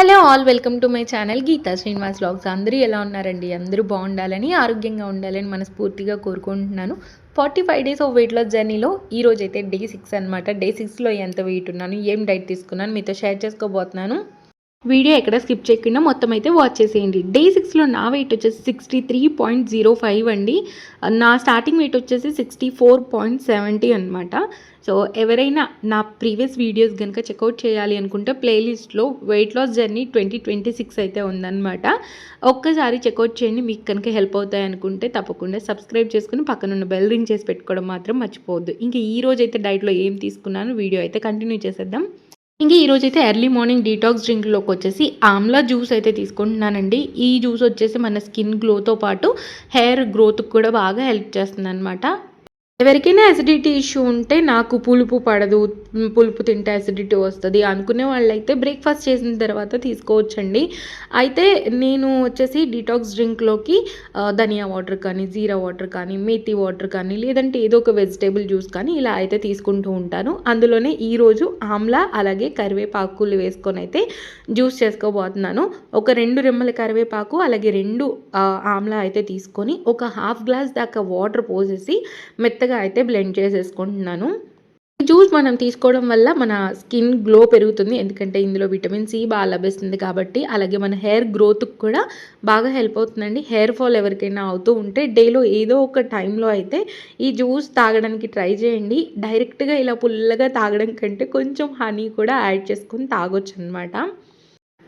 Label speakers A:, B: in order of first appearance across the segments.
A: Hello all welcome to my channel Geetha Srinivas vlogs. అందరూ ఎలా ఉన్నారండి? అందరూ బాగుండాలని, ఆరోగ్యంగా ఉండాలని మనస్ఫూర్తిగా కోరుకుంటున్నాను. 45 డేస్ ఆఫ్ వెయిట్ లాస్ జర్నీలో ఈరోజైతే డే 6 అనమాట. డే 6లో ఎంత వెయిట్ ఉన్నాను, ఏం డైట్ తీసుకున్నాను మీతో షేర్ చేసుకోబోతున్నాను. వీడియో ఎక్కడ స్కిప్ చేయకుండా మొత్తం అయితే వాచ్ చేసేయండి. డే 6లో నా వెయిట్ వచ్చేసి 63.05 అండి. నా స్టార్టింగ్ వెయిట్ వచ్చేసి 64.70 అనమాట. సో ఎవరైనా నా ప్రీవియస్ వీడియోస్ కనుక చెక్అవుట్ చేయాలి అనుకుంటే ప్లేలిస్ట్లో వెయిట్ లాస్ జర్నీ 2026 అయితే ఉందన్నమాట. ఒక్కసారి చెక్అవుట్ చేయండి. మీకు కనుక హెల్ప్ అవుతాయి అనుకుంటే తప్పకుండా సబ్స్క్రైబ్ చేసుకుని పక్కనున్న బెల్ రింగ్ చేసి పెట్టుకోవడం మాత్రం మర్చిపోవద్దు. ఇంకా ఈ రోజు అయితే డైట్లో ఏం తీసుకున్నాను వీడియో అయితే కంటిన్యూ చేసేద్దాం. ఇంకా ఈరోజైతే ఎర్లీ మార్నింగ్ డీటాక్స్ డ్రింక్లోకి వచ్చేసి ఆమ్లా జ్యూస్ అయితే తీసుకుంటున్నానండి. ఈ జ్యూస్ వచ్చేసి మన స్కిన్ గ్లోతో పాటు హెయిర్ గ్రోత్కి కూడా బాగా హెల్ప్ చేస్తుంది అనమాట. ఎవరికైనా అసిడిటీ ఇష్యూ ఉంటే నాకు పులుపు పడదు, పులుపు తింటే అసిడిటీ వస్తుంది అనుకునే వాళ్ళైతే బ్రేక్ఫాస్ట్ చేసిన తర్వాత తీసుకోవచ్చండి. అయితే నేను వచ్చేసి డీటాక్స్ డ్రింక్లోకి ధనియా వాటర్ కానీ, జీరా వాటర్ కానీ, మేతి వాటర్ కానీ, లేదంటే ఏదో ఒక వెజిటేబుల్ జ్యూస్ కానీ ఇలా అయితే తీసుకుంటూ ఉంటాను. అందులోనే ఈరోజు ఆమ్లా అలాగే కరివేపాకులు వేసుకొని అయితే జ్యూస్ చేసుకోబోతున్నాను. ఒక 2 రెమ్మల కరివేపాకు అలాగే 2 ఆమ్లా అయితే తీసుకొని ఒక హాఫ్ గ్లాస్ దాకా వాటర్ పోసేసి మెత్తగా అయితే బ్లెండ్ చేసేసుకుంటున్నాను. ఈ జ్యూస్ మనం తీసుకోవడం వల్ల మన స్కిన్ గ్లో పెరుగుతుంది. ఎందుకంటే ఇందులో విటమిన్ సి బాగా లభిస్తుంది కాబట్టి. అలాగే మన హెయిర్ గ్రోత్కి కూడా బాగా హెల్ప్ అవుతుందండి. హెయిర్ ఫాల్ ఎవరికైనా అవుతూ ఉంటే డేలో ఏదో ఒక టైంలో అయితే ఈ జ్యూస్ తాగడానికి ట్రై చేయండి. డైరెక్ట్గా ఇలా పుల్లగా తాగడం కంటే కొంచెం హనీ కూడా యాడ్ చేసుకొని తాగొచ్చు అనమాట.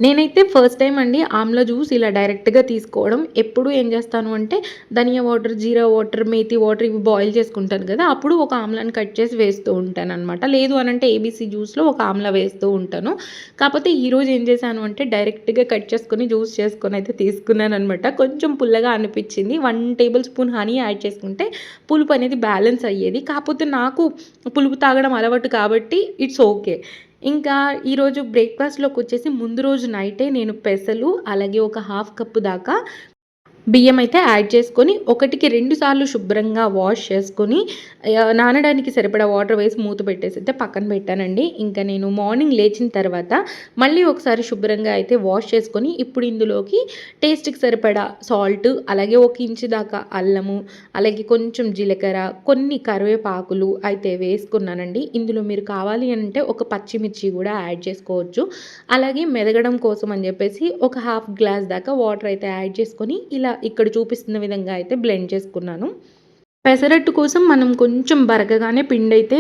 A: నేనైతే ఫస్ట్ టైం అండి ఆమ్లా జ్యూస్ ఇలా డైరెక్ట్గా తీసుకోవడం. ఎప్పుడు ఏం చేస్తాను అంటే ధనియా వాటర్, జీరా వాటర్, మేతి వాటర్ ఇవి బాయిల్ చేసుకుంటాను కదా, అప్పుడు ఒక ఆమ్లాని కట్ చేసి వేస్తూ ఉంటాను అనమాట. లేదు అనంటే ఏబీసీ జ్యూస్లో ఒక ఆమ్లా వేస్తూ ఉంటాను. కాకపోతే ఈరోజు ఏం చేశాను అంటే డైరెక్ట్గా కట్ చేసుకొని జ్యూస్ చేసుకొని అయితే తీసుకున్నాను అనమాట. కొంచెం పుల్లగా అనిపించింది. 1 టేబుల్ స్పూన్ హనీ యాడ్ చేసుకుంటే పులుపు అనేది బ్యాలెన్స్ అయ్యేది. కాకపోతే నాకు పులుపు తాగడం అలవాటు కాబట్టి ఇట్స్ ఓకే. ఇంకా ఈరోజు బ్రేక్ఫాస్ట్లోకి వచ్చేసి ముందు రోజు నైటే నేను పెసలు అలాగే ఒక హాఫ్ కప్పు దాకా బియ్యం అయితే యాడ్ చేసుకొని 1కి 2 సార్లు శుభ్రంగా వాష్ చేసుకొని నానడానికి సరిపడా వాటర్ వేసి మూత పెట్టేసి అయితే పక్కన పెట్టానండి. ఇంకా నేను మార్నింగ్ లేచిన తర్వాత మళ్ళీ ఒకసారి శుభ్రంగా అయితే వాష్ చేసుకొని ఇప్పుడు ఇందులోకి టేస్ట్కి సరిపడా సాల్ట్ అలాగే 1 ఇంచు దాకా అల్లము అలాగే కొంచెం జీలకర్ర కొన్ని కరివేపాకులు అయితే వేసుకున్నానండి. ఇందులో మీరు కావాలి అంటే ఒక పచ్చిమిర్చి కూడా యాడ్ చేసుకోవచ్చు. అలాగే మెదగడం కోసం అని చెప్పేసి ఒక హాఫ్ గ్లాస్ దాకా వాటర్ అయితే యాడ్ చేసుకొని ఇలా ఇక్కడ చూపిస్తున్న విధంగా అయితే బ్లెండ్ చేసుకున్నాను. పెసరట్టు కోసం మనం కొంచెం బరకగానే పిండి అయితే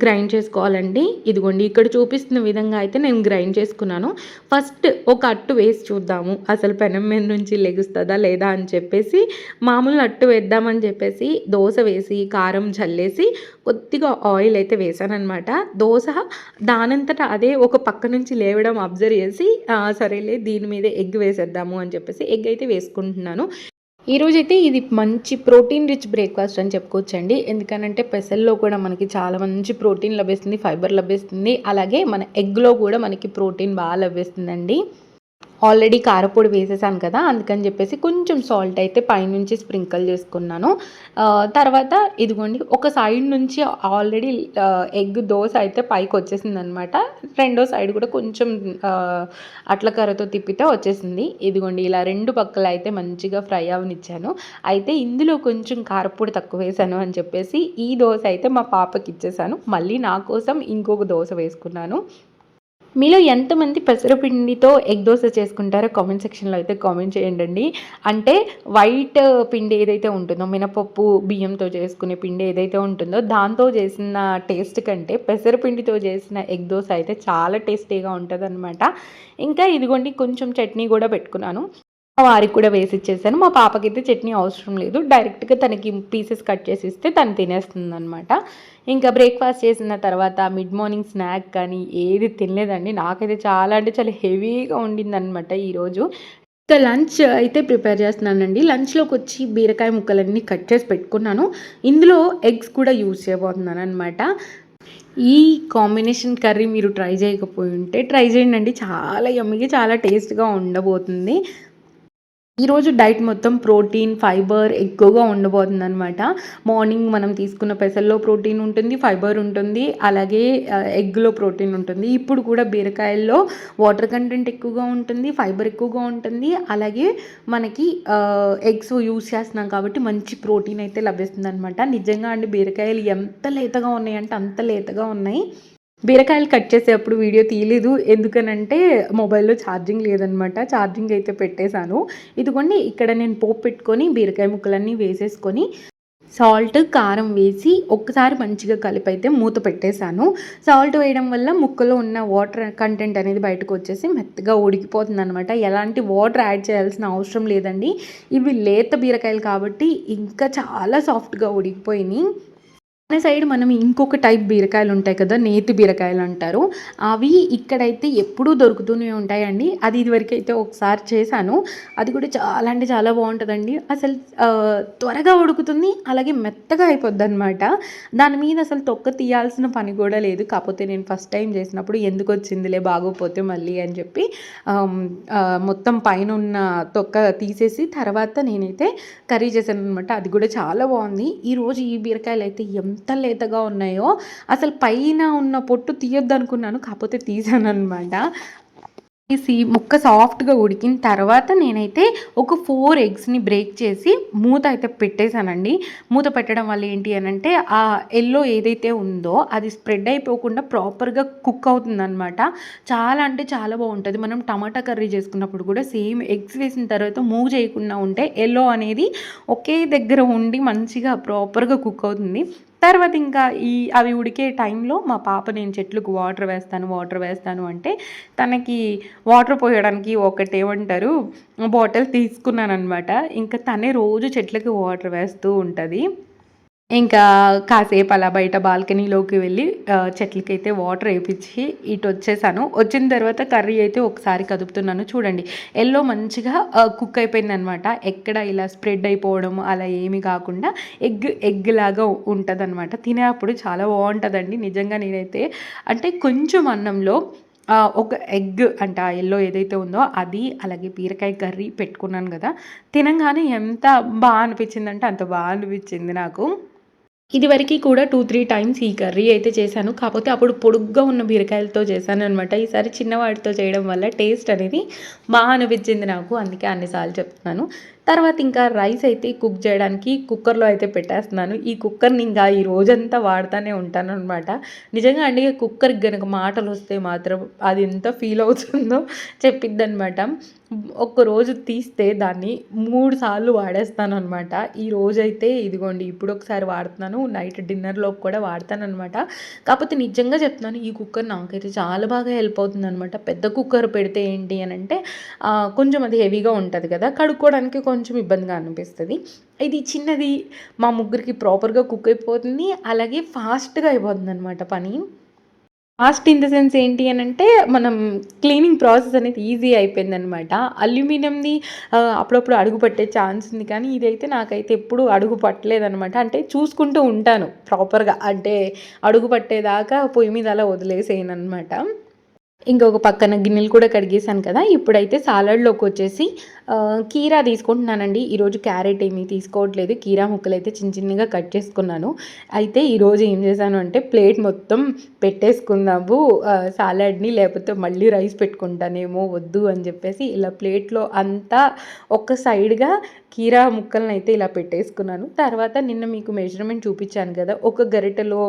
A: గ్రైండ్ చేసుకోవాలండి. ఇదిగోండి ఇక్కడ చూపిస్తున్న విధంగా అయితే నేను గ్రైండ్ చేసుకున్నాను. ఫస్ట్ ఒక అట్టు వేసి చూద్దాము అసలు పెనం మీద నుంచి లెగుస్తుందా లేదా అని చెప్పేసి మామూలు అట్టు వేద్దామని చెప్పేసి దోశ వేసి కారం చల్లేసి కొద్దిగా ఆయిల్ అయితే వేసానమాట. దోశ దానంతటా అదే ఒక పక్క నుంచి లేవడం అబ్జర్వ్ చేసి సరేలే దీని మీద ఎగ్ వేసేద్దాము అని చెప్పేసి ఎగ్ అయితే వేసుకుంటున్నాను. ఈరోజైతే ఇది మంచి ప్రోటీన్ రిచ్ బ్రేక్ఫాస్ట్ అని చెప్పుకోవచ్చండి. ఎందుకనంటే పెసల్లో కూడా మనకి చాలా మంచి ప్రోటీన్ లభిస్తుంది, ఫైబర్ లభిస్తుంది. అలాగే మన ఎగ్లో కూడా మనకి ప్రోటీన్ బాగా లభిస్తుందండి. ఆల్రెడీ కారపొడి వేసేసాను కదా, అందుకని చెప్పేసి కొంచెం సాల్ట్ అయితే పైనుంచి స్ప్రింకిల్ చేసుకున్నాను. తర్వాత ఇదిగోండి ఒక సైడ్ నుంచి ఆల్రెడీ ఎగ్ దోశ అయితే పైకి వచ్చేసింది అనమాట. రెండో సైడ్ కూడా కొంచెం అట్ల కర్రతో తిప్పితే వచ్చేసింది. ఇదిగోండి ఇలా 2 పక్కల అయితే మంచిగా ఫ్రై అవనిచ్చాను. అయితే ఇందులో కొంచెం కారపొడి తక్కువ వేసాను అని చెప్పేసి ఈ దోశ అయితే మా పాపకి ఇచ్చేసాను. మళ్ళీ నా కోసం ఇంకొక దోశ వేసుకున్నాను. మీలో ఎంతమంది పెసరపిండితో ఎగ్ దోశ చేసుకుంటారో కామెంట్ సెక్షన్లో అయితే కామెంట్ చేయండి. అంటే వైట్ పిండి ఏదైతే ఉంటుందో మినపప్పు బియ్యంతో చేసుకునే పిండి ఏదైతే ఉంటుందో దాంతో చేసిన టేస్ట్ కంటే పెసరపిండితో చేసిన ఎగ్ దోశ అయితే చాలా టేస్టీగా ఉంటుందన్నమాట. ఇంకా ఇదిగోండి కొంచెం చట్నీ కూడా పెట్టుకున్నాను. మా వారికి కూడా వేసి ఇచ్చేసాను. మా పాపకైతే చట్నీ అవసరం లేదు. డైరెక్ట్గా తనకి పీసెస్ కట్ చేసి ఇస్తే తను తినేస్తుంది అనమాట. ఇంకా బ్రేక్ఫాస్ట్ చేసిన తర్వాత మిడ్ మార్నింగ్ స్నాక్ కానీ ఏది తినలేదండి. నాకైతే చాలా అంటే చాలా హెవీగా ఉండిందనమాట ఈరోజు. ఇంకా లంచ్ అయితే ప్రిపేర్ చేస్తున్నానండి. లంచ్లోకి వచ్చి బీరకాయ ముక్కలన్నీ కట్ చేసి పెట్టుకున్నాను. ఇందులో ఎగ్స్ కూడా యూజ్ చేయబోతున్నాను అనమాట. ఈ కాంబినేషన్ కర్రీ మీరు ట్రై చేయకపోయి ఉంటే ట్రై చేయండి. చాలా యమ్మీగా చాలా టేస్ట్గా ఉండబోతుంది. ఈరోజు డైట్ మొత్తం ప్రోటీన్, ఫైబర్ ఎక్కువగా ఉండబోతుందనమాట. మార్నింగ్ మనం తీసుకున్న పెసల్లో ప్రోటీన్ ఉంటుంది, ఫైబర్ ఉంటుంది, అలాగే ఎగ్‌లో ప్రోటీన్ ఉంటుంది. ఇప్పుడు కూడా బీరకాయల్లో వాటర్ కంటెంట్ ఎక్కువగా ఉంటుంది, ఫైబర్ ఎక్కువగా ఉంటుంది. అలాగే మనకి ఎగ్స్ యూజ్ చేస్తున్నాం కాబట్టి మంచి ప్రోటీన్ అయితే లభిస్తుందనమాట. నిజంగా అండి బీరకాయలు ఎంత లేతగా ఉన్నాయంటే అంత లేతగా ఉన్నాయి. బీరకాయలు కట్ చేసేటప్పుడు వీడియో తీయలేదు. ఎందుకనంటే మొబైల్‌లో ఛార్జింగ్ లేదనమాట. ఛార్జింగ్ అయితే పెట్టేశాను. ఇదిగోండి ఇక్కడ నేను పోపు పెట్టుకొని బీరకాయ ముక్కలన్నీ వేసేసుకొని సాల్ట్, కారం వేసి ఒక్కసారి మంచిగా కలిపైతే మూత పెట్టేశాను. సాల్ట్ వేయడం వల్ల ముక్కలో ఉన్న వాటర్ కంటెంట్ అనేది బయటకు వచ్చేసి మెత్తగా ఉడికిపోతుందనమాట. ఎలాంటి వాటర్ యాడ్ చేయాల్సిన అవసరం లేదండి. ఇవి లేత బీరకాయలు కాబట్టి ఇంకా చాలా సాఫ్ట్‌గా ఉడికిపోయినాయి. మన సైడ్ మనం ఇంకొక టైప్ బీరకాయలు ఉంటాయి కదా, నేతి బీరకాయలు అంటారు. అవి ఇక్కడైతే ఎప్పుడూ దొరుకుతూనే ఉంటాయండి. అది ఇదివరకైతే ఒకసారి చేశాను. అది కూడా చాలా అంటే చాలా బాగుంటుందండి. అసలు త్వరగా ఉడుకుతుంది, అలాగే మెత్తగా అయిపోద్దనమాట. దాని మీద అసలు తొక్క తీయాల్సిన పని కూడా లేదు. కాకపోతే నేను ఫస్ట్ టైం చేసినప్పుడు ఎందుకు వచ్చిందిలే బాగోపోతే మళ్ళీ అని చెప్పి మొత్తం పైన ఉన్న తొక్క తీసేసి తర్వాత నేనైతే కర్రీ చేశాను అనమాట. అది కూడా చాలా బాగుంది. ఈరోజు ఈ బీరకాయలు అయితే ఎంత లేతగా ఉన్నాయో అసలు పైన ఉన్న పొట్టు తీయొద్దు అనుకున్నాను, కాకపోతే తీసానమాట. తీసి ముక్క సాఫ్ట్గా ఉడికిన తర్వాత నేనైతే ఒక 4 ఎగ్స్ని బ్రేక్ చేసి మూత అయితే పెట్టేశానండి. మూత పెట్టడం వల్ల ఏంటి అని అంటే ఆ ఎల్లో ఏదైతే ఉందో అది స్ప్రెడ్ అయిపోకుండా ప్రాపర్గా కుక్ అవుతుందన్నమాట. చాలా అంటే చాలా బాగుంటుంది. మనం టమాటా కర్రీ చేసుకున్నప్పుడు కూడా సేమ్ ఎగ్స్ వేసిన తర్వాత మూవ్ చేయకుండా ఉంటే ఎల్లో అనేది ఒకే దగ్గర ఉండి మంచిగా ప్రాపర్గా కుక్ అవుతుంది. తర్వాత ఇంకా అవి ఉడికే టైంలో మా పాప నేను చెట్లకు వాటర్ వేస్తాను అంటే తనకి వాటర్ పోయడానికి ఒకటేమంటారు బాటిల్ తీసుకున్నానమాట. ఇంకా తనే రోజు చెట్లకి వాటర్ వేస్తూ ఉంటుంది. ఇంకా కాసేపు అలా బయట బాల్కనీలోకి వెళ్ళి చెట్లకైతే వాటర్ వేయించి ఇటు వచ్చేసాను. వచ్చిన తర్వాత కర్రీ అయితే ఒకసారి కదుపుతున్నాను. చూడండి ఎల్లో మంచిగా కుక్ అయిపోయిందనమాట. ఎక్కడ ఇలా స్ప్రెడ్ అయిపోవడం అలా ఏమీ కాకుండా ఎగ్ లాగా ఉంటుందన్నమాట. తినేటప్పుడు చాలా బాగుంటుందండి. నిజంగా నేనైతే అంటే కొంచెం అన్నంలో ఒక ఎగ్ అంటే ఆ ఎల్లో ఏదైతే ఉందో అది అలాగే బీరకాయ కర్రీ పెట్టుకున్నాను కదా, తినంగానే ఎంత బాగా అనిపించిందంటే అంత బాగా అనిపించింది నాకు. ఇదివరకి కూడా 2, 3 టైమ్స్ ఈ కర్రీ అయితే చేశాను. కాకపోతే అప్పుడు పొడుగ్గా ఉన్న బీరకాయలతో చేశాననమాట. ఈసారి చిన్న వాటితో చేయడం వల్ల టేస్ట్ అనేది బాగా అనిపించింది నాకు. అందుకే అన్నిసార్లు చెప్తున్నాను. తర్వాత ఇంకా రైస్ అయితే కుక్ చేయడానికి కుక్కర్లో అయితే పెట్టేస్తున్నాను. ఈ కుక్కర్ని ఇంకా ఈ రోజంతా వాడుతూనే ఉంటాననమాట. నిజంగా అండి కుక్కర్కి గనక మాటలు వస్తే మాత్రం అది ఎంత ఫీల్ అవుతుందో చెప్పిద్దనమాట. ఒక్కరోజు తీస్తే దాన్ని 3 సార్లు వాడేస్తాననమాట. ఈ రోజైతే ఇదిగోండి ఇప్పుడు ఒకసారి వాడుతున్నాను. నైట్ డిన్నర్‌లోకి కూడా వాడతాననమాట. కాకపోతే నిజంగా చెప్తున్నాను ఈ కుక్కర్ నాకైతే చాలా బాగా హెల్ప్ అవుతుందనమాట. పెద్ద కుక్కర్ పెడితే ఏంటి అనంటే కొంచెం అది హెవీగా ఉంటది కదా, కడుక్కోవడానికి కొంచెం ఇబ్బందిగా అనిపిస్తది. ఇది చిన్నది మా ముగ్గురికి ప్రాపర్‌గా కుక్ అయిపోతుంది. అలాగే ఫాస్ట్‌గా అయిపోతుందనమాట పని. ఫాస్ట్ ఇన్ ద సెన్స్ ఏంటి అనంటే మనం క్లీనింగ్ ప్రాసెస్ అనేది ఈజీ అయిపోయిందనమాట. అల్యూమినియంది అప్పుడప్పుడు అడుగు పట్టే ఛాన్స్ ఉంది. కానీ ఇదైతే నాకైతే ఎప్పుడు అడుగు పట్టలేదనమాట. అంటే చూసుకుంటూ ఉంటాను ప్రాపర్‌గా. అంటే అడుగు పట్టేదాకా పొయ్యి మీద అలా వదిలేసేయననమాట. ఇంకొక పక్కన గిన్నెలు కూడా కడిగేసాను కదా, ఇప్పుడైతే సాలడ్‌లోకి వచ్చేసి కీరా తీసుకుంటున్నానండి. ఈరోజు క్యారెట్ ఏమీ తీసుకోవట్లేదు. కీరా ముక్కలైతే చిన్న చిన్నగా కట్ చేసుకున్నాను. అయితే ఈరోజు ఏం చేశాను అంటే ప్లేట్ మొత్తం పెట్టేసుకుందాము సాలడ్‌ని, లేకపోతే మళ్ళీ రైస్ పెట్టుకుంటానేమో వద్దు అని చెప్పేసి ఇలా ప్లేట్‌లో అంతా ఒక సైడ్‌గా కీరా ముక్కలనైతే ఇలా పెట్టేసుకున్నాను. తర్వాత నిన్న మీకు మెజర్‌మెంట్ చూపించాను కదా, ఒక గరిటెలో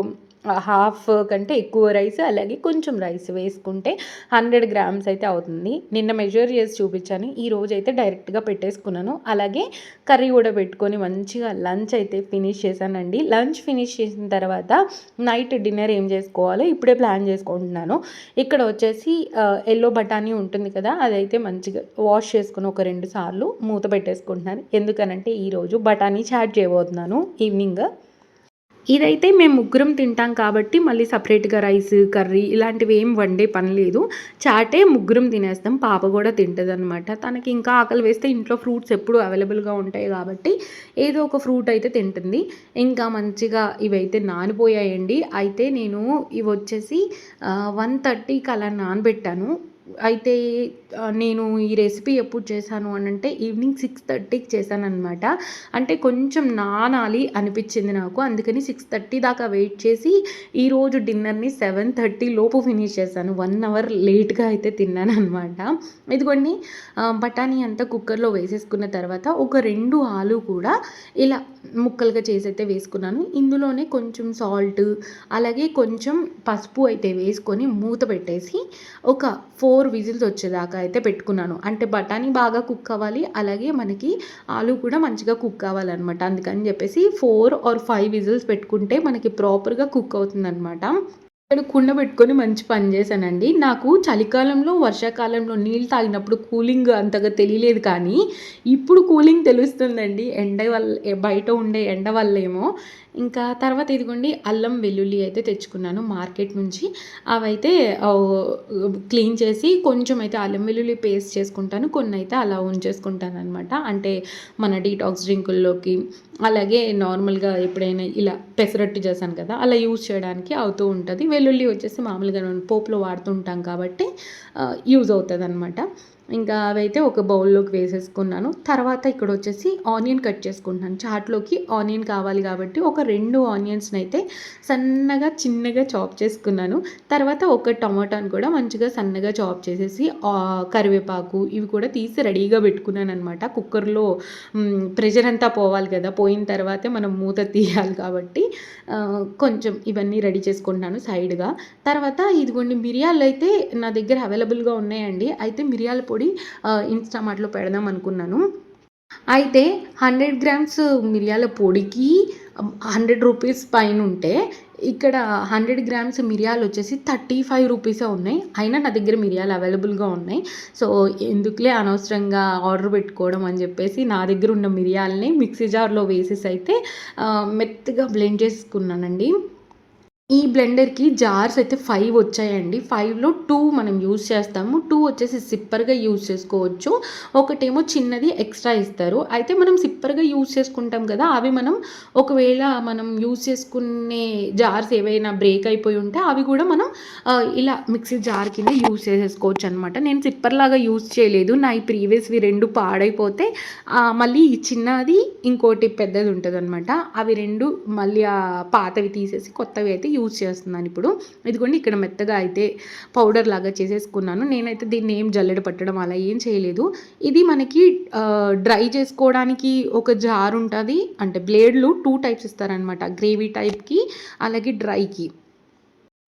A: హాఫ్ కంటే ఎక్కువ రైస్ అలాగే కొంచెం రైస్ వేసుకుంటే 100 గ్రామ్స్ అయితే అవుతుంది. నిన్న మెజర్ చేసి చూపించాను. ఈరోజు అయితే డైరెక్ట్గా పెట్టేసుకున్నాను. అలాగే కర్రీ కూడా పెట్టుకొని మంచిగా లంచ్ అయితే ఫినిష్ చేశానండి. లంచ్ ఫినిష్ చేసిన తర్వాత నైట్ డిన్నర్ ఏం చేసుకోవాలో ఇప్పుడే ప్లాన్ చేసుకుంటున్నాను. ఇక్కడ వచ్చేసి ఎల్లో బఠానీ ఉంటుంది కదా, అదైతే మంచిగా వాష్ చేసుకుని ఒక 2 సార్లు మూత పెట్టేసుకుంటున్నాను. ఎందుకనంటే ఈరోజు బఠానీ చాట్ చేయబోతున్నాను ఈవినింగ్. ఇదైతే మేము ముగ్గురం తింటాం కాబట్టి మళ్ళీ సపరేట్‌గా రైస్, కర్రీ ఇలాంటివి ఏం వండే పని లేదు. చాటే ముగ్గురం తినేస్తాం. పాప కూడా తింటదనమాట. తనకి ఇంకా ఆకలి వేస్తే ఇంట్లో ఫ్రూట్స్ ఎప్పుడూ అవైలబుల్‌గా ఉంటాయి కాబట్టి ఏదో ఒక ఫ్రూట్ అయితే తింటుంది. ఇంకా మంచిగా ఇవైతే నానిపోయాయండి. అయితే నేను ఇవొచ్చేసి 1:30కి అలా నానబెట్టాను. అయితే నేను ఈ రెసిపీ ఎప్పుడు చేశాను అనంటే ఈవినింగ్ 6:30కి చేశాననమాట. అంటే కొంచెం నానాలి అనిపించింది నాకు. అందుకని 6:30 దాకా వెయిట్ చేసి ఈరోజు డిన్నర్‌ని 7:30 లోపు ఫినిష్ చేశాను. 1 అవర్ లేట్‌గా అయితే తిన్నాననమాట. ఇదిగోండి బఠానీ అంతా కుక్కర్‌లో వేసేసుకున్న తర్వాత ఒక 2 ఆలు కూడా ఇలా ముక్కలుగా చేసైతే వేసుకున్నాను. ఇందులోనే కొంచెం సాల్ట్ అలాగే కొంచెం పసుపు అయితే వేసుకొని మూత పెట్టేసి ఒక 4 విజిల్స్ వచ్చేదాకా అయితే పెట్టుకున్నాను. అంటే బఠానీ బాగా కుక్ అవ్వాలి. అలాగే మనకి ఆలు కూడా మంచిగా కుక్ అవ్వాలనమాట. అందుకని చెప్పేసి 4 ఆర్ 5 విజిల్స్ పెట్టుకుంటే మనకి ప్రాపర్‌గా కుక్ అవుతుందనమాట. ఇక్కడ కుండ పెట్టుకొని మంచి పని చేశానండి. నాకు చలికాలంలో, వర్షాకాలంలో నీళ్ళు తాగినప్పుడు కూలింగ్ అంతగా తెలియలేదు కానీ, ఇప్పుడు కూలింగ్ తెలుస్తుందండి. ఎండ వల్ల బయట ఉండే ఎండ వల్లేమో. ఇంకా తర్వాత ఇదిగోండి అల్లం, వెల్లుల్లి అయితే తెచ్చుకున్నాను మార్కెట్ నుంచి. అవైతే క్లీన్ చేసి కొంచెం అయితే అల్లం వెల్లుల్లి పేస్ట్ చేసుకుంటాను. కొన్ని అయితే అలా ఉంచేసుకుంటాననమాట. అంటే మన డీటాక్స్ డ్రింకుల్లోకి అలాగే నార్మల్‌గా ఎప్పుడైనా ఇలా పెసరట్టు చేశాను కదా! అలా యూజ్ చేయడానికి అవుతూ ఉంటది. వెల్లుల్లి వచ్చేసి మామూలుగా మనం పోపులో వాడుతుంటాం కాబట్టి యూజ్ అవుతదనమాట. ఇంకా అవైతే ఒక బౌల్‌లోకి వేసేసుకున్నాను. తర్వాత ఇక్కడొచ్చేసి ఆనియన్ కట్ చేసుకుంటున్నాను. చాట్‌లోకి ఆనియన్ కావాలి కాబట్టి ఒక 2 ఆనియన్స్‌నైతే సన్నగా, చిన్నగా చాప్ చేసుకున్నాను. తర్వాత ఒక టమాటాను కూడా మంచిగా సన్నగా చాప్ చేసేసి కరివేపాకు ఇవి కూడా తీసి రెడీగా పెట్టుకున్నాననమాట. కుక్కర్‌లో ప్రెషర్ అంతా పోవాలి కదా! పోయిన తర్వాతే మనం మూత తీయాలి కాబట్టి కొంచెం ఇవన్నీ రెడీ చేసుకుంటున్నాను సైడ్‌గా. తర్వాత ఇదిగోండి మిరియాలైతే నా దగ్గర అవైలబుల్‌గా ఉన్నాయండి. అయితే మిరియాల పొడి ఇన్‌స్టామార్ట్‌లో పెడదాం అనుకున్నాను. అయితే 100 గ్రామ్స్ మిరియాల పొడికి రూ. 100 పైనుంటే ఇక్కడ 100 గ్రామ్స్ మిరియాలొచ్చేసి రూ. 35 ఉన్నాయి. అయినా నా దగ్గర మిరియాలు అవైలబుల్‌గా ఉన్నాయి. సో, ఎందుకులే అనవసరంగా ఆర్డర్ పెట్టుకోవడం అని చెప్పేసి నా దగ్గర ఉన్న మిరియాలని మిక్సీ జార్‌లో వేసేసైతే మెత్తగా బ్లెండ్ చేసుకున్నానండి. ఈ బ్లెండర్‌కి జార్స్ అయితే 5 వచ్చాయండి. 5లో 2 మనం యూజ్ చేస్తాము. 2 వచ్చేసి సిప్పర్‌గా యూజ్ చేసుకోవచ్చు. ఒకటేమో చిన్నది ఎక్స్‌ట్రా ఇస్తారు. అయితే మనం సిప్పర్‌గా యూజ్ చేసుకుంటాం కదా! అవి మనం ఒకవేళ మనం యూజ్ చేసుకునే జార్స్ ఏవైనా బ్రేక్ అయిపోయి ఉంటే అవి కూడా మనం ఇలా మిక్సీ జార్ కింద యూజ్ చేసేసుకోవచ్చనమాట. నేను సిప్పర్‌లాగా యూజ్ చేయలేదు. నా ఈ ప్రీవియస్‌వి 2 పాడైపోతే మళ్ళీ ఈ చిన్నది ఇంకోటి పెద్దది ఉంటదనమాట. అవి 2 మళ్ళీ పాతవి తీసేసి కొత్తవి అయితే యూజ్ చేస్తున్నాను ఇప్పుడు. ఇదిగోండి ఇక్కడ మెత్తగా అయితే పౌడర్ లాగా చేసేసుకున్నాను. నేనైతే దీన్ని ఏం జల్లెడ పట్టడం అలా ఏం చేయలేదు. ఇది మనకి డ్రై చేసుకోవడానికి ఒక జార్ ఉంటది. అంటే బ్లేడ్లు 2 టైప్స్ ఇస్తారనమాట. గ్రేవీ టైప్‌కి అలాగే డ్రైకి.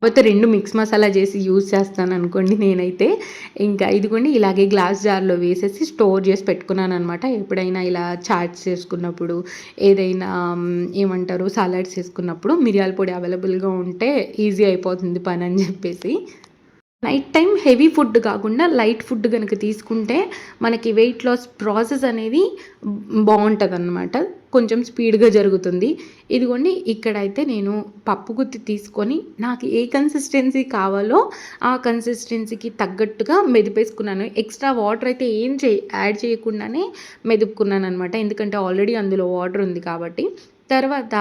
A: కాకపోతే 2 మిక్స్ మసాలా చేసి యూజ్ చేస్తాననుకోండి నేనైతే. ఇంకా ఇదిగోండి ఇలాగే గ్లాస్ జార్‌లో వేసేసి స్టోర్ చేసి పెట్టుకున్నాననమాట. ఎప్పుడైనా ఇలా చాట్స్ చేసుకున్నప్పుడు, ఏదైనా ఏమంటారు సలాడ్స్ చేసుకున్నప్పుడు మిరియాల పొడి అవైలబుల్‌గా ఉంటే ఈజీ అయిపోతుంది పనని చెప్పేసి. నైట్ టైం హెవీ ఫుడ్ కాకుండా లైట్ ఫుడ్ గనుక తీసుకుంటే మనకి వెయిట్ లాస్ ప్రాసెస్ అనేది బావుంటదనమాట. కొంచెం స్పీడ్‌గా జరుగుతుంది. ఇదిగోండి ఇక్కడైతే నేను పప్పు గుత్తి తీసుకొని నాకు ఏ కన్సిస్టెన్సీ కావాలో ఆ కన్సిస్టెన్సీకి తగ్గట్టుగా మెదిపేసుకున్నాను. ఎక్స్ట్రా వాటర్ అయితే ఏం యాడ్ చేయకుండానే మెదుపుకున్నాననమాట. ఎందుకంటే ఆల్రెడీ అందులో వాటర్ ఉంది కాబట్టి. తర్వాత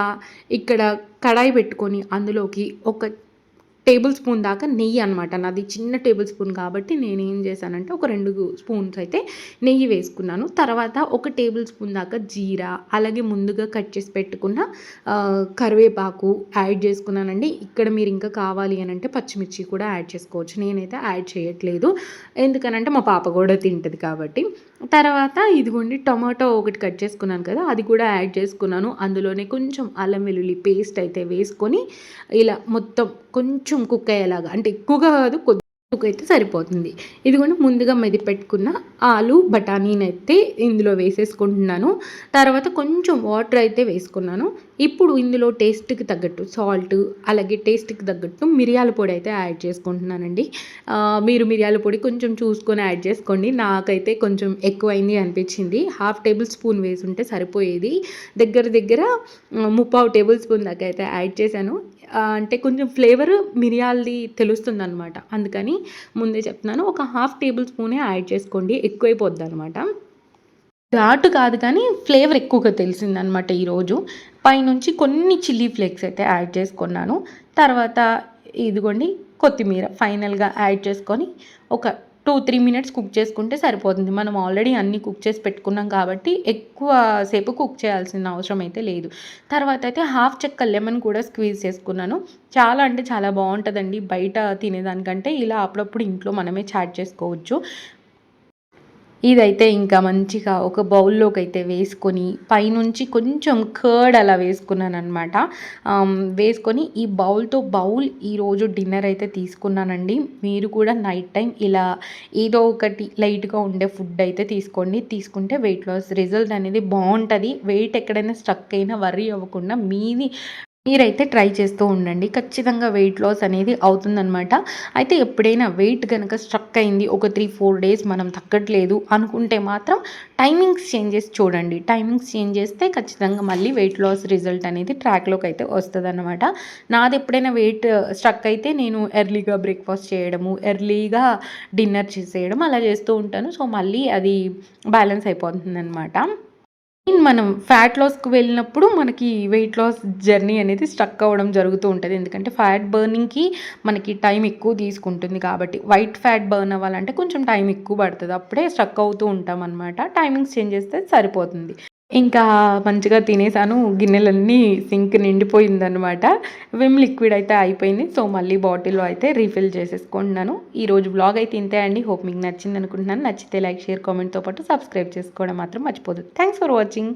A: ఇక్కడ కడాయి పెట్టుకొని అందులోకి ఒక టేబుల్ స్పూన్ దాకా నెయ్యి అనమాట. నాది చిన్న టేబుల్ స్పూన్ కాబట్టి నేనేం చేశానంటే ఒక 2 స్పూన్స్ అయితే నెయ్యి వేసుకున్నాను. తర్వాత ఒక టేబుల్ స్పూన్ దాకా జీరా, అలాగే ముందుగా కట్ చేసి పెట్టుకున్న కరివేపాకు యాడ్ చేసుకున్నానండి. ఇక్కడ మీరు ఇంకా కావాలి అనంటే పచ్చిమిర్చి కూడా యాడ్ చేసుకోవచ్చు. నేనైతే యాడ్ చేయట్లేదు. ఎందుకనంటే మా పాప కూడా తింటది కాబట్టి. తర్వాత ఇదిగోండి టొమాటో ఒకటి కట్ చేసుకున్నాను కదా! అది కూడా యాడ్ చేసుకున్నాను. అందులోనే కొంచెం అల్లం వెల్లుల్లి పేస్ట్ అయితే వేసుకొని ఇలా మొత్తం కొంచెం కుక్ అయ్యేలాగా, అంటే ఎక్కువగా కాదు కుక్ అయితే సరిపోతుంది. ఇదిగోండి ముందుగా మెదిపెట్టుకున్న ఆలు బఠానీనైతే ఇందులో వేసేసుకుంటున్నాను. తర్వాత కొంచెం వాటర్ అయితే వేసుకున్నాను. ఇప్పుడు ఇందులో టేస్ట్‌కి తగ్గట్టు సాల్ట్, అలాగే టేస్ట్‌కి తగ్గట్టు మిరియాల పొడి అయితే యాడ్ చేసుకుంటున్నానండి. మీరు మిరియాల పొడి కొంచెం చూసుకొని యాడ్ చేసుకోండి. నాకైతే కొంచెం ఎక్కువైంది అనిపించింది. హాఫ్ టేబుల్ స్పూన్ వేసుంటే సరిపోయేది. దగ్గర దగ్గర 3/4 టేబుల్ స్పూన్ దాకా అయితే యాడ్ చేశాను. అంటే కొంచెం ఫ్లేవర్ మిరియాలది తెలుస్తుందనమాట. అందుకని ముందే చెప్తున్నాను. ఒక హాఫ్ టేబుల్ స్పూనే యాడ్ చేసుకోండి. ఎక్కువైపోద్దనమాట. ఘాటు కాదు కానీ ఫ్లేవర్ ఎక్కువగా తెలిసిందనమాట ఈరోజు. పైనుంచి కొన్ని చిల్లీ ఫ్లేక్స్ అయితే యాడ్ చేసుకున్నాను. తర్వాత ఇదిగోండి కొత్తిమీర ఫైనల్‌గా యాడ్ చేసుకొని ఒక 2-3 మినిట్స్ కుక్ చేసుకుంటే సరిపోతుంది. మనం ఆల్రెడీ అన్నీ కుక్ చేసి పెట్టుకున్నాం కాబట్టి ఎక్కువ సేపు కుక్ చేయాల్సిన అవసరం అయితే లేదు. తర్వాత అయితే హాఫ్ చెక్క లెమన్ కూడా స్క్వీజ్ చేసుకున్నాను. చాలా అంటే చాలా బావుంటదండి. బయట తినేదానికంటే ఇలా అప్పుడప్పుడు ఇంట్లో మనమే చాట్ చేసుకోవచ్చు. ఇదైతే ఇంకా మంచిగా ఒక బౌల్లోకైతే వేసుకొని పైనుంచి కొంచెం కర్డ్ అలా వేసుకున్నాననమాట. వేసుకొని ఈ బౌల్ ఈరోజు డిన్నర్ అయితే తీసుకున్నానండి. మీరు కూడా నైట్ టైం ఇలా ఏదో ఒకటి లైట్‌గా ఉండే ఫుడ్ అయితే తీసుకోండి. తీసుకుంటే వెయిట్ లాస్ రిజల్ట్ అనేది బావుంటది. వెయిట్ ఎక్కడైనా స్ట్రక్ అయినా వర్రీ అవ్వకుండా మీరైతే ట్రై చేస్తూ ఉండండి. ఖచ్చితంగా వెయిట్ లాస్ అనేది అవుతుందనమాట. అయితే ఎప్పుడైనా వెయిట్ గనక స్ట్రక్ అయింది ఒక 3-4 డేస్ మనం తగ్గట్లేదు అనుకుంటే మాత్రం టైమింగ్స్ చేంజ్ చేసి చూడండి. టైమింగ్స్ చేంజ్ చేస్తే ఖచ్చితంగా మళ్ళీ వెయిట్ లాస్ రిజల్ట్ అనేది ట్రాక్‌లోకి అయితే వస్తదనమాట. నాది ఎప్పుడైనా వెయిట్ స్ట్రక్ అయితే నేను ఎర్లీగా బ్రేక్‌ఫాస్ట్ చేయడము, ఎర్లీగా డిన్నర్ చేసేయడం అలా చేస్తూ ఉంటాను. సో, మళ్ళీ అది బ్యాలెన్స్ అయిపోతుందనమాట. మనం ఫ్యాట్ లాస్‌కి వెళ్ళినప్పుడు మనకి వెయిట్ లాస్ జర్నీ అనేది స్ట్రక్ అవ్వడం జరుగుతూ ఉంటది. ఎందుకంటే ఫ్యాట్ బర్నింగ్‌కి మనకి టైం ఎక్కువ తీసుకుంటుంది కాబట్టి. వైట్ ఫ్యాట్ బర్న్ అవ్వాలంటే కొంచెం టైం ఎక్కువ పడతది. అప్పుడే స్ట్రక్ అవుతూ ఉంటామనమాట. టైమింగ్స్ చేంజ్ చేస్తే సరిపోతుంది. ఇంకా మంచిగా తినేసాను. గిన్నెలన్నీ సింక్ నిండిపోయిందనమాట. విమ్ లిక్విడ్ అయితే అయిపోయింది. సో, మళ్ళీ బాటిల్‌లో అయితే రీఫిల్ చేసేసుకుంటున్నాను. ఈరోజు వ్లాగ్ అయితే ఇంతే అండి. హోప్ మీకు నచ్చిందనుకుంటున్నాను. నచ్చితే లైక్, షేర్, కామెంట్‌తో పాటు సబ్స్క్రైబ్ చేసుకోవడం మాత్రం మర్చిపోవద్దు. Thanks for watching.